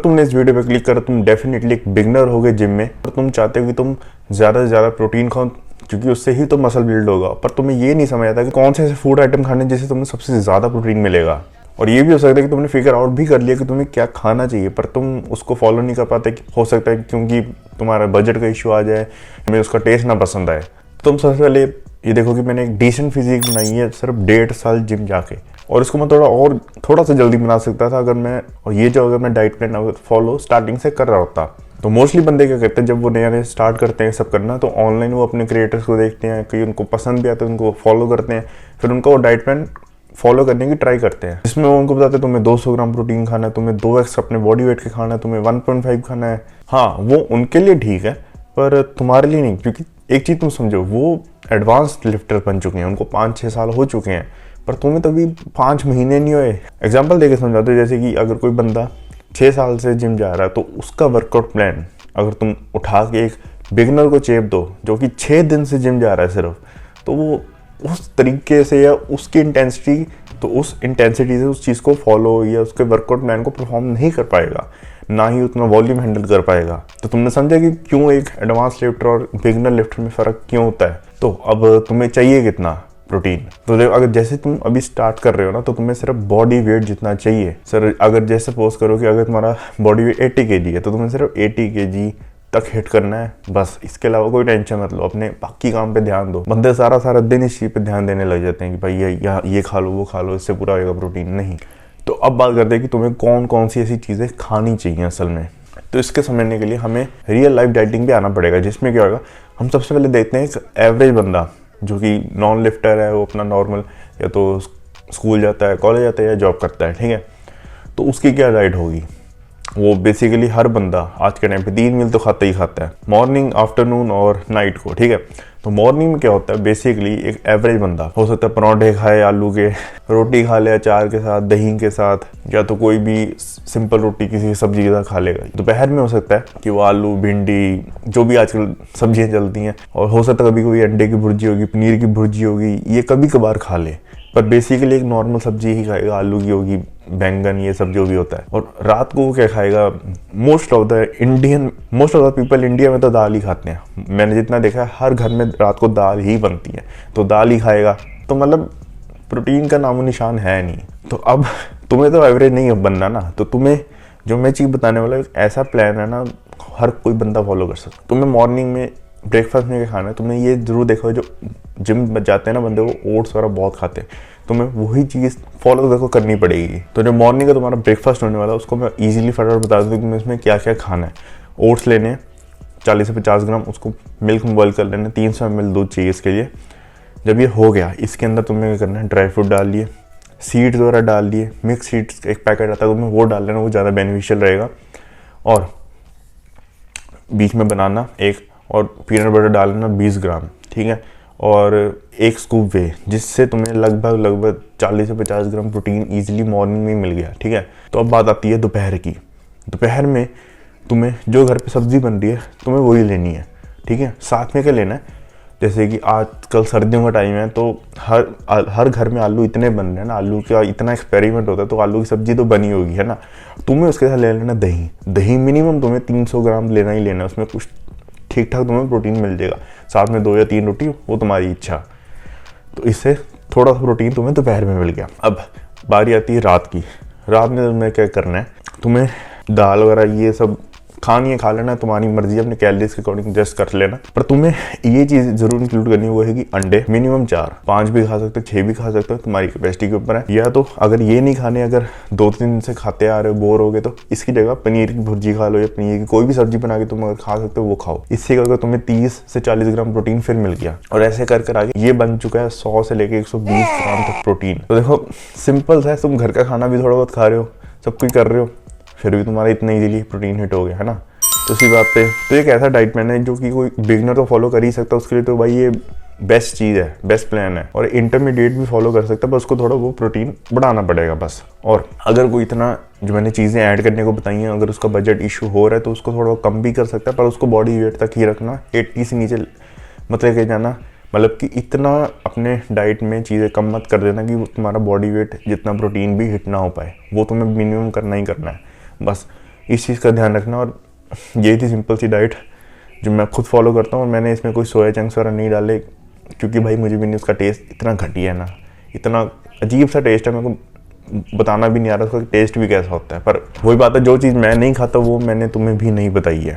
तुमने इस वीडियो पे क्लिक करा, तुम डेफिनेटली एक बिगनर होगे जिम में और तुम चाहते हो कि तुम ज़्यादा से ज़्यादा प्रोटीन खाओ, क्योंकि उससे ही तो मसल बिल्ड होगा। पर तुम्हें ये नहीं समझ आता कि कौन से ऐसे फूड आइटम खाने जिससे तुम्हें सबसे ज़्यादा प्रोटीन मिलेगा। और ये भी हो सकता है कि तुमने फिगर आउट भी कर लिया कि तुम्हें क्या खाना चाहिए, पर तुम उसको फॉलो नहीं कर पाते। हो सकता है क्योंकि तुम्हारा बजट का इशू आ जाए, हमें उसका टेस्ट ना पसंद आए। तुम सबसे पहले ये देखो कि मैंने एक डिसेंट फिजिक बनाई है सिर्फ 1.5 साल जिम जाके, और इसको मैं थोड़ा सा जल्दी बना सकता था अगर मैं डाइट प्लान फॉलो स्टार्टिंग से कर रहा होता। तो मोस्टली बंदे क्या करते हैं जब वो नया स्टार्ट करते हैं सब करना, तो ऑनलाइन वो अपने क्रिएटर्स को देखते हैं, कहीं उनको पसंद भी आता है, उनको फॉलो करते हैं, फिर उनका वो डाइट प्लान फॉलो करने की ट्राई करते हैं, जिसमें वो उनको बताते हैं तुम्हें 200 ग्राम प्रोटीन खाना है, तुम्हें 2x अपने बॉडी वेट के खाना है, तुम्हें 1.5 खाना है। हाँ, वो उनके लिए ठीक है पर तुम्हारे लिए नहीं, क्योंकि एक चीज़ तुम समझो, वो एडवांस लिफ्टर बन चुके हैं, उनको 5-6 साल हो चुके हैं, पर तुम्हें तो अभी 5 महीने नहीं हुए। एग्जाम्पल देके समझाते हो, जैसे कि अगर कोई बंदा 6 साल से जिम जा रहा है, तो उसका वर्कआउट प्लान अगर तुम उठा के एक बिगनर को चेप दो जो कि 6 दिन से जिम जा रहा है सिर्फ, तो वो उस तरीके से या उसकी इंटेंसिटी से उस चीज़ को फॉलो या उसके वर्कआउट प्लान को परफॉर्म नहीं कर पाएगा, ना ही उतना वॉल्यूम हैंडल कर पाएगा। तो तुमने समझा कि क्यों एक एडवांस लिफ्टर और बिगनर लिफ्टर में फ़र्क क्यों होता है। तो अब तुम्हें चाहिए कितना प्रोटीन, तो देखो, अगर जैसे तुम अभी स्टार्ट कर रहे हो ना, तो तुम्हें सिर्फ बॉडी वेट जितना चाहिए। सर अगर जैसे सपोज करो कि अगर तुम्हारा बॉडी वेट 80 kg है, तो तुम्हें सिर्फ 80 kg तक हिट करना है बस। इसके अलावा कोई टेंशन मत लो, अपने बाकी काम पे ध्यान दो। बंदे सारा दिन इस चीज़ पे ध्यान देने लग जाते हैं कि भाई ये खा लो वो खा लो, इससे पूरा होगा प्रोटीन। नहीं। तो अब बात करते हैं कि तुम्हें कौन कौन सी ऐसी चीज़ें खानी चाहिए असल में। तो इसके समझने के लिए हमें रियल लाइफ डाइटिंग पे आना पड़ेगा, जिसमें क्या होगा, हम सबसे पहले देखते हैं एक एवरेज बंदा जो कि नॉन लिफ्टर है, वो अपना नॉर्मल या तो स्कूल जाता है, कॉलेज जाता है या जॉब करता है, ठीक है। तो उसकी क्या डाइट होगी। वो बेसिकली हर बंदा आज के टाइम पे 3 मील तो खाता ही खाता है, मॉर्निंग, आफ्टरनून और नाइट को, ठीक है। तो मॉर्निंग में क्या होता है, बेसिकली एक एवरेज बंदा हो सकता है पराठे खाए आलू के, रोटी खा ले अचार के साथ, दही के साथ, या तो कोई भी सिंपल रोटी किसी सब्जी के साथ खा लेगा। दोपहर में हो सकता है कि वो आलू, भिंडी, जो भी आजकल सब्जियां चलती हैं, और हो सकता है कभी कोई अंडे की भुर्जी होगी, पनीर की भुर्जी होगी, ये कभी कभार खा ले, पर बेसिकली एक नॉर्मल सब्जी ही खाएगा, आलू की होगी, बैंगन, ये सब जो भी होता है। और रात को वो क्या खाएगा, most of the people India में तो दाल ही खाते हैं। मैंने जितना देखा है हर घर में रात को दाल ही बनती है, तो दाल ही खाएगा। तो मतलब प्रोटीन का नामो निशान है नहीं। तो अब तुम्हें तो एवरेज नहीं बनना ना, तो तुम्हें जो मैं चीज़ बताने वाला एक ऐसा प्लान है ना, हर कोई बंदा फॉलो कर सकता है। तुम्हें मॉर्निंग में ब्रेकफास्ट में क्या खाना है, तुमने ये जरूर देखो, जो जिम जाते हैं ना बंदे, वो ओट्स वगैरह बहुत खाते हैं, तुम्हें वही चीज़ फॉलो देखो करनी पड़ेगी। तो जो मॉर्निंग का तुम्हारा ब्रेकफास्ट होने वाला है, उसको मैं इजीली फटाफट बता दूँ कि तुम्हें इसमें क्या क्या खाना है। ओट्स लेने हैं 40 से 50 ग्राम, उसको मिल्क में बॉईल कर लेना, 300 ml दूध चाहिए इसके लिए। जब ये हो गया, इसके अंदर तुम्हें क्या करना है, ड्राई फ्रूट डाल लिए, सीड्स वगैरह डाल लिए, मिक्स सीड्स एक पैकेट आता है, तुम्हें वो डाल लेना, वो ज़्यादा बेनिफिशियल रहेगा। और बीच में बनाना एक, और पीनट बटर डाल लेना 20 ग्राम, ठीक है। और एक स्कूप वे, जिससे तुम्हें लगभग 40 से 50 ग्राम प्रोटीन ईजिली मॉर्निंग में मिल गया, ठीक है। तो अब बात आती है दोपहर की। दोपहर में तुम्हें जो घर पे सब्जी बन रही है, तुम्हें वही लेनी है, ठीक है। साथ में क्या लेना है, जैसे कि आजकल सर्दियों का टाइम है, तो हर घर में आलू इतने बन रहे हैं ना, आलू का इतना एक्सपेरिमेंट होता है, तो आलू की सब्जी तो बनी होगी, है ना। तुम्हें उसके साथ ले लेना दही मिनिमम तुम्हें 300 ग्राम लेना ही लेना, उसमें कुछ ठीक ठाक तुम्हें प्रोटीन मिल जाएगा। साथ में 2 या 3 रोटी, वो तुम्हारी इच्छा। तो इससे थोड़ा सा प्रोटीन तुम्हें दोपहर में मिल गया। अब बारी आती है रात की। रात में तुम्हें क्या करना है, तुम्हें दाल वगैरह ये सब खानी है, खा लेना, तुम्हारी मर्जी, अपने कैलोरीज के अकॉर्डिंग एडजस्ट कर लेना। पर तुम्हें ये चीज़ जरूर इंक्लूड करनी है, वो है कि अंडे मिनिमम 4, 5 भी खा सकते हो, 6 भी खा सकते हो, तुम्हारी कैपेसिटी के ऊपर है। या तो अगर ये नहीं खाने, अगर 2-3 दिन से खाते आ रहे हो, बोर हो गए, तो इसकी जगह पनीर की भुर्जी खा लो, या पनीर की कोई भी सब्जी बना के तुम अगर खा सकते हो वो खाओ। इससे अगर तुम्हें 30 से 40 ग्राम प्रोटीन फिर मिल गया। और ऐसे कर आगे ये बन चुका है 100 से लेके 120 ग्राम तक प्रोटीन। तो देखो सिंपल है, तुम घर का खाना भी थोड़ा बहुत खा रहे हो, सब कुछ कर रहे हो, फिर भी तुम्हारा इतना इजीली प्रोटीन हिट हो गया, है ना। तो उसी बात पे तो एक ऐसा डाइट प्लान है जो कि कोई बिगनर तो फॉलो कर ही सकता है, उसके लिए तो भाई ये बेस्ट चीज़ है, बेस्ट प्लान है। और इंटरमीडिएट भी फॉलो कर सकता है, बस उसको थोड़ा वो प्रोटीन बढ़ाना पड़ेगा बस। और अगर कोई इतना जो मैंने चीज़ें ऐड करने को बताई हैं, अगर उसका बजट इशू हो रहा है, तो उसको थोड़ा कम भी कर सकता है, पर उसको बॉडी वेट तक ही रखना, 80 से नीचे मत लेके जाना। मतलब कि इतना अपने डाइट में चीज़ें कम मत कर देना कि तुम्हारा बॉडी वेट जितना प्रोटीन भी हिट ना हो पाए, वो तुम्हें मिनिमम करना ही करना है बस। इस चीज़ का ध्यान रखना। और यही थी सिंपल सी डाइट जो मैं खुद फॉलो करता हूँ। और मैंने इसमें कोई सोया चंक्स वगैरह नहीं डाले, क्योंकि भाई मुझे भी नहीं, उसका टेस्ट इतना घटिया है ना, इतना अजीब सा टेस्ट है, मेरे को बताना भी नहीं आ रहा उसका टेस्ट भी कैसा होता है। पर वही बात है, जो चीज़ मैं नहीं खाता वो मैंने तुम्हें भी नहीं बताई है।